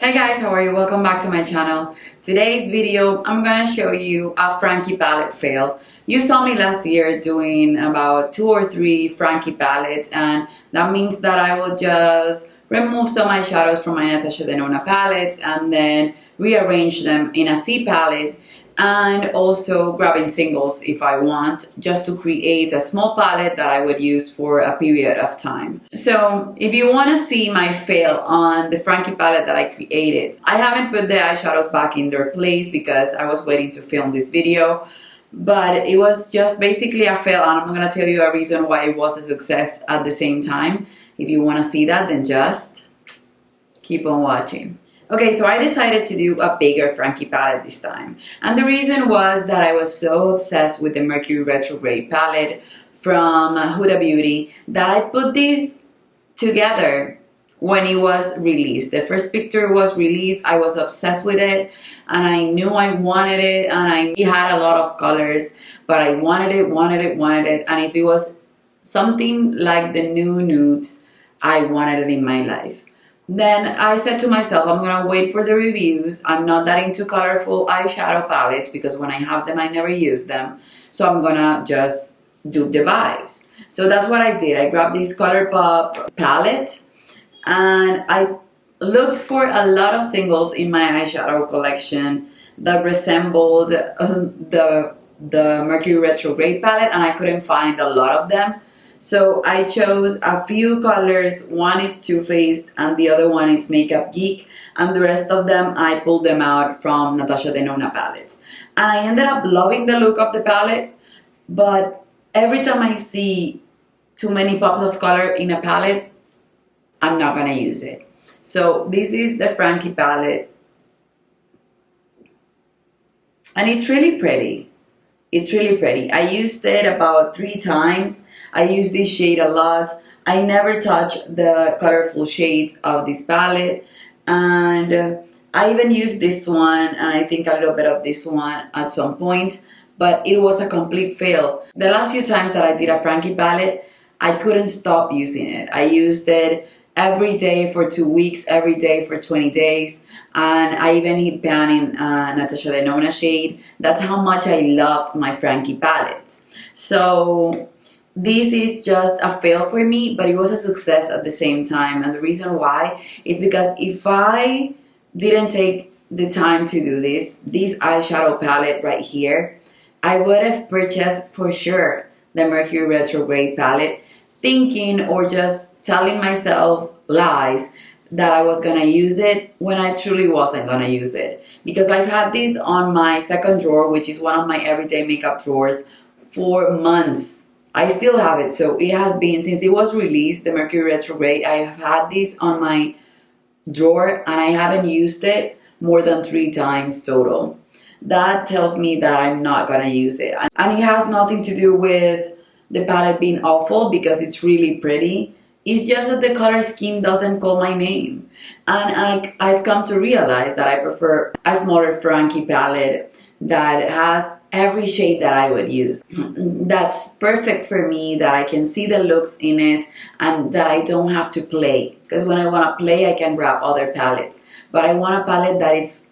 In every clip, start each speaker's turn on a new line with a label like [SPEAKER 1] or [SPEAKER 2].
[SPEAKER 1] Hey guys, how are you? Welcome back to my channel. Today's video, I'm gonna show you a Frankie palette fail. You saw me last year doing about 2 or 3 Frankie palettes, and that means that I will just remove some eyeshadows from my Natasha Denona palettes and then rearrange them in a C palette, and also grabbing singles if I want, just to create a small palette that I would use for a period of time. So if you want to see my fail on the Frankie palette that I created, I haven't put the eyeshadows back in their place because I was waiting to film this video, but it was just basically a fail, and I'm going to tell you a reason why it was a success at the same time. If you want to see that, then just keep on watching. Okay, so I decided to do a bigger Frankie palette this time. And the reason was that I was so obsessed with the Mercury Retrograde palette from Huda Beauty that I put this together when it was released. The first picture was released, I was obsessed with it, and I knew I wanted it, and it had a lot of colors, but I wanted it, and if it was something like the new nudes, I wanted it in my life. Then I said to myself, I'm gonna wait for the reviews. I'm not that into colorful eyeshadow palettes because when I have them, I never use them. So I'm gonna just do the vibes. So that's what I did. I grabbed this ColourPop palette and I looked for a lot of singles in my eyeshadow collection that resembled the Mercury Retrograde palette, and I couldn't find a lot of them. So I chose a few colors. One is Too Faced and the other one is Makeup Geek, and the rest of them I pulled them out from Natasha Denona palettes. And I ended up loving the look of the palette, but every time I see too many pops of color in a palette, I'm not gonna use it. So this is the Frankie palette, and it's really pretty. It's really pretty. I used it about 3 times. I use this shade a lot. I never touch the colorful shades of this palette, and I even used this one, and I think a little bit of this one at some point, but it was a complete fail. The last few times that I did a Frankie palette, I couldn't stop using it. I used it every day for 2 weeks, every day for 20 days, and I even hit pan in Natasha Denona shade. That's how much I loved my Frankie palettes. So this is just a fail for me, but it was a success at the same time. And the reason why is because if I didn't take the time to do this eyeshadow palette right here, I would have purchased for sure the Mercury Retrograde palette, thinking or just telling myself lies that I was gonna use it when I truly wasn't gonna use it. Because I've had this on my second drawer, which is one of my everyday makeup drawers, for months. I still have it, so it has been, since it was released, the Mercury Retrograde, I have had this on my drawer and I haven't used it more than 3 times total. That tells me that I'm not gonna use it. And it has nothing to do with the palette being awful, because it's really pretty. It's just that the color scheme doesn't call my name. And I've come to realize that I prefer a smaller Frankie palette that has every shade that I would use. That's perfect for me, that I can see the looks in it and that I don't have to play. Because when I want to play, I can grab other palettes. But I want a palette that is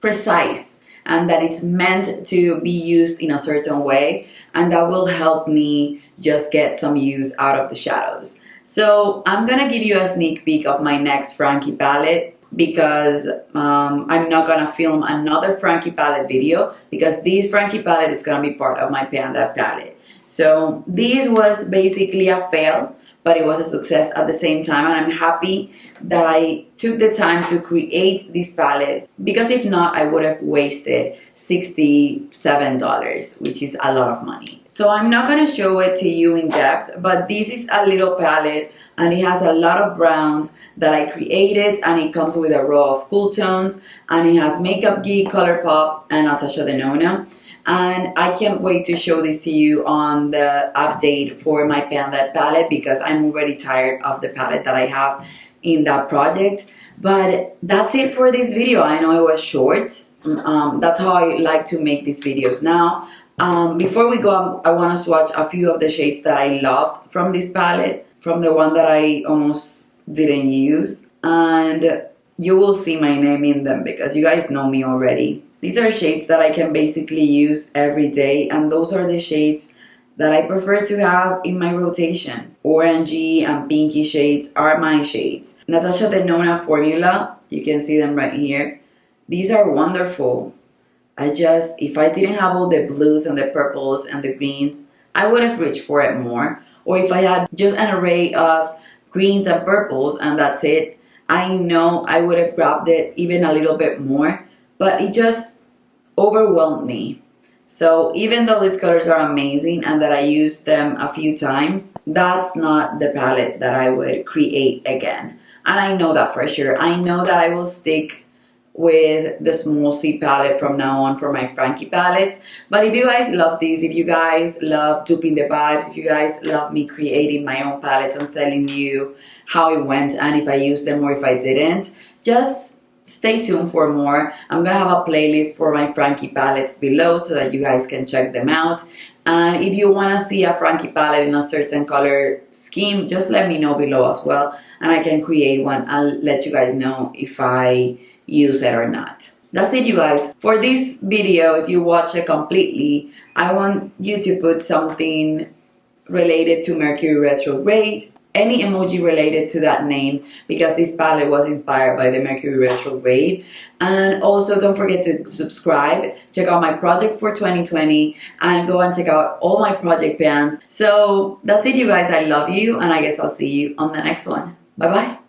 [SPEAKER 1] precise and that it's meant to be used in a certain way, and that will help me just get some use out of the shadows. So I'm gonna give you a sneak peek of my next Frankie palette, because I'm not gonna film another Frankie palette video, because this Frankie palette is gonna be part of my Panda palette. So this was basically a fail, but it was a success at the same time, and I'm happy that I took the time to create this palette, because if not, I would have wasted $67, which is a lot of money. So I'm not gonna show it to you in depth, but this is a little palette and it has a lot of browns that I created, and it comes with a row of cool tones, and it has Makeup Geek, ColourPop, and Natasha Denona. And I can't wait to show this to you on the update for my Panda palette, because I'm already tired of the palette that I have in that project. But that's it for this video. I know it was short. That's how I like to make these videos now. Before we go, I want to swatch a few of the shades that I loved from this palette, from the one that I almost didn't use. And you will see my name in them because you guys know me already. These are shades that I can basically use every day, and those are the shades that I prefer to have in my rotation. Orangey and pinky shades are my shades. Natasha Denona formula, you can see them right here. These are wonderful. If I didn't have all the blues and the purples and the greens, I would have reached for it more. Or if I had just an array of greens and purples and that's it, I know I would have grabbed it even a little bit more, but it just overwhelmed me. So even though these colors are amazing and that I used them a few times, that's not the palette that I would create again. And I know that for sure. I know that I will stick with the small C palette from now on for my Frankie palettes. But if you guys love these, if you guys love duping the vibes, if you guys love me creating my own palettes and telling you how it went and if I used them or if I didn't, just stay tuned for more. I'm gonna have a playlist for my Frankie palettes below so that you guys can check them out. And if you wanna see a Frankie palette in a certain color scheme, just let me know below as well and I can create one. I'll let you guys know if I use it or not. That's it, you guys. For this video, if you watch it completely, I want you to put something related to Mercury Retrograde, any emoji related to that name, because this palette was inspired by the Mercury Retrograde. And also don't forget to subscribe, check out my project for 2020, and go and check out all my project plans. So that's it, you guys. I love you, and I guess I'll see you on the next one. Bye bye.